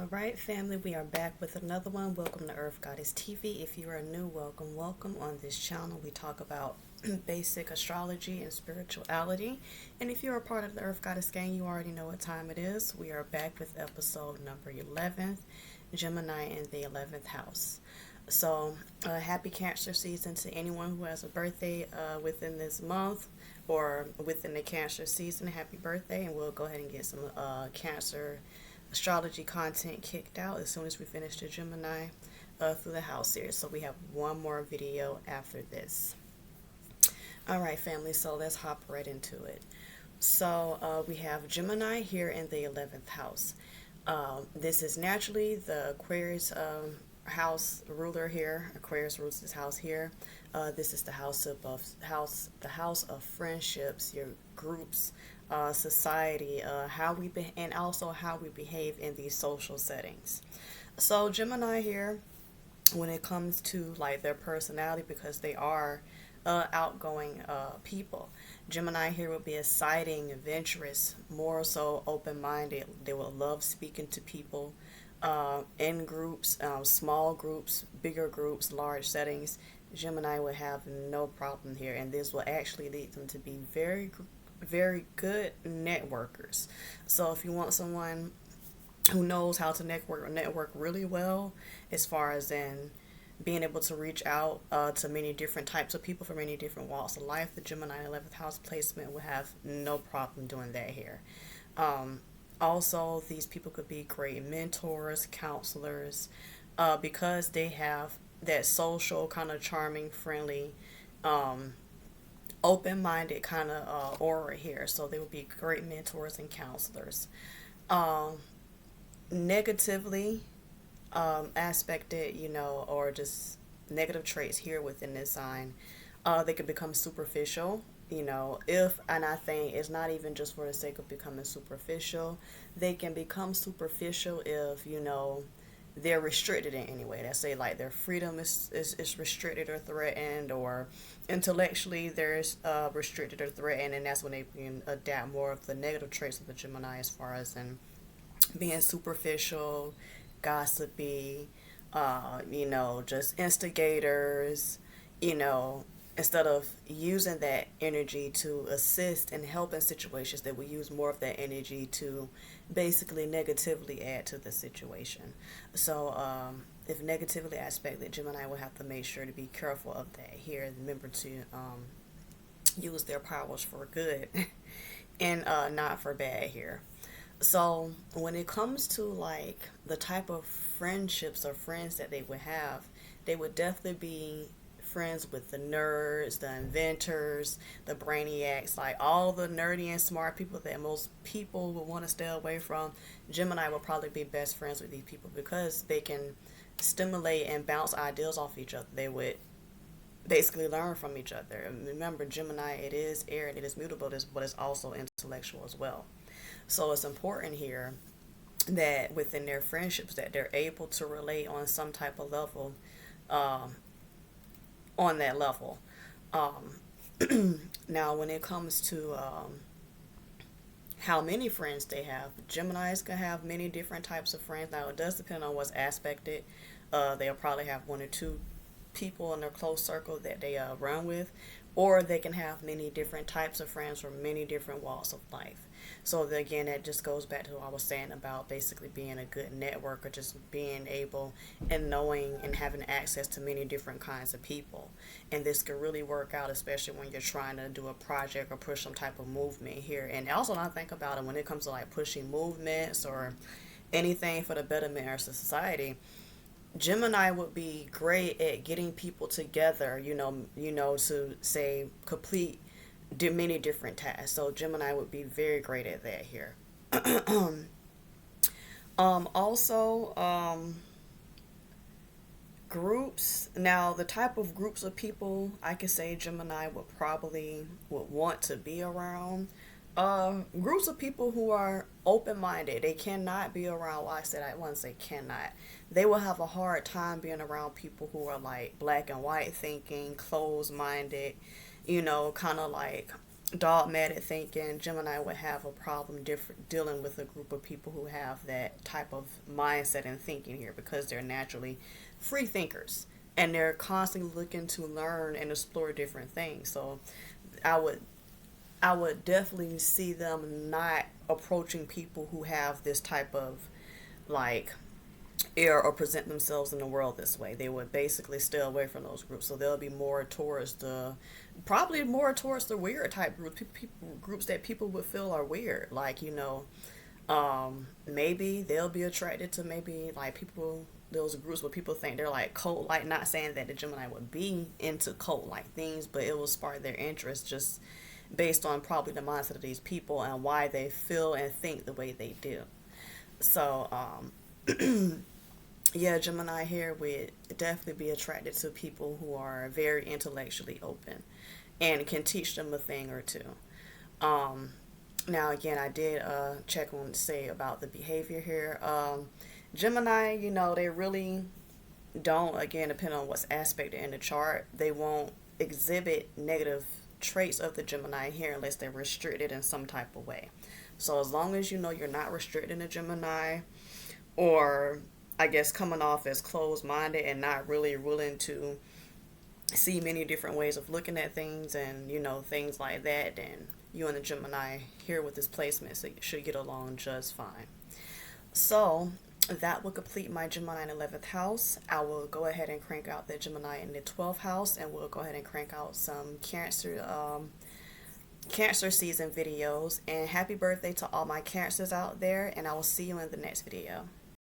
All right, family, we are back with another one. Welcome to Earth Goddess TV. If you are new, welcome. On this channel, we talk about basic astrology and spirituality. And if you're a part of the Earth Goddess gang, you already know what time it is. We are back with episode number 11, Gemini in the 11th house. So, happy Cancer season to anyone who has a birthday within this month or within the Cancer season. Happy birthday, and we'll go ahead and get some Cancer astrology content kicked out as soon as we finish the Gemini through the house series. So we have one more video after this. All right, family, so let's hop right into it. So we have Gemini here in the 11th house. This is naturally the Aquarius house ruler here. Aquarius rules this house here. This is the house of friendships, your groups, society, and also how we behave in these social settings. So Gemini here, when it comes to like their personality, because they are outgoing people. Gemini here will be exciting, adventurous, more so open-minded. They will love speaking to people in groups, small groups, bigger groups, large settings. Gemini will have no problem here, and this will actually lead them to be very good networkers. So if you want someone who knows how to network really well, as far as in being able to reach out to many different types of people from many different walks of life, the Gemini 11th house placement will have no problem doing that here. Also, these people could be great mentors, counselors, because they have that social, kind of charming, friendly, open-minded kind of aura here. So they would be great mentors and counselors. Negatively aspected, or just negative traits here within this sign, they could become superficial. And I think it's not even just for the sake of becoming superficial. They can become superficial if, they're restricted in any way. Let's say like their freedom is restricted or threatened, or intellectually they're restricted or threatened, and that's when they can adapt more of the negative traits of the Gemini, as far as in being superficial, gossipy, just instigators, instead of using that energy to assist and help in situations, they will use more of that energy to basically negatively add to the situation. So if negatively aspected, Gemini will have to make sure to be careful of that here. Remember to use their powers for good and not for bad here. So when it comes to like the type of friendships or friends that they would have, they would definitely be friends with the nerds, the inventors, the brainiacs, like all the nerdy and smart people that most people would want to stay away from. Gemini will probably be best friends with these people because they can stimulate and bounce ideas off each other. They would basically learn from each other. And remember, Gemini, it is air and it is mutable, but it's also intellectual as well. So it's important here that within their friendships that they're able to relate on some type of level, on that level. Now, when it comes to how many friends they have, Geminis can have many different types of friends. Now, it does depend on what's aspected. They'll probably have one or two people in their close circle that they run with, or they can have many different types of friends from many different walks of life. So again, that just goes back to what I was saying about basically being a good networker, just being able and knowing and having access to many different kinds of people. And this could really work out, especially when you're trying to do a project or push some type of movement here. And also, I think about it when it comes to like pushing movements or anything for the betterment of society. Gemini would be great at getting people together, to say complete many different tasks. So Gemini would be very great at that here. Also, groups. Now, the type of groups of people I could say Gemini would want to be around. Groups of people who are open-minded. They cannot be around. Well, I want to say cannot. They will have a hard time being around people who are like black and white thinking, closed-minded, kind of like dogmatic thinking, Gemini would have a problem different dealing with a group of people who have that type of mindset and thinking here, because they're naturally free thinkers and they're constantly looking to learn and explore different things. So I would I would definitely see them not approaching people who have this type of like air or present themselves in the world this way. They would basically stay away from those groups. So they'll be more towards the probably more towards the weird type groups, groups that people would feel are weird. Like, maybe they'll be attracted to maybe like people, those groups where people think they're like cult like. Not saying that the Gemini would be into cult like things, but it will spark their interest just based on probably the mindset of these people and why they feel and think the way they do. So, yeah, Gemini here would definitely be attracted to people who are very intellectually open and can teach them a thing or two. Um, Now, again, I did check on say about the behavior here. Gemini, they really don't, again, depending on what's aspected in the chart, they won't exhibit negative traits of the Gemini here unless they're restricted in some type of way. So as long as you know you're not restricting a Gemini, or I guess coming off as closed minded and not really willing to see many different ways of looking at things and things like that, then you and the Gemini here with this placement so you should get along just fine. So that will complete my Gemini in the 11th house. I will go ahead and crank out the Gemini in the 12th house, and we'll go ahead and crank out some Cancer season videos. And happy birthday to all my Cancers out there, and I will see you in the next video.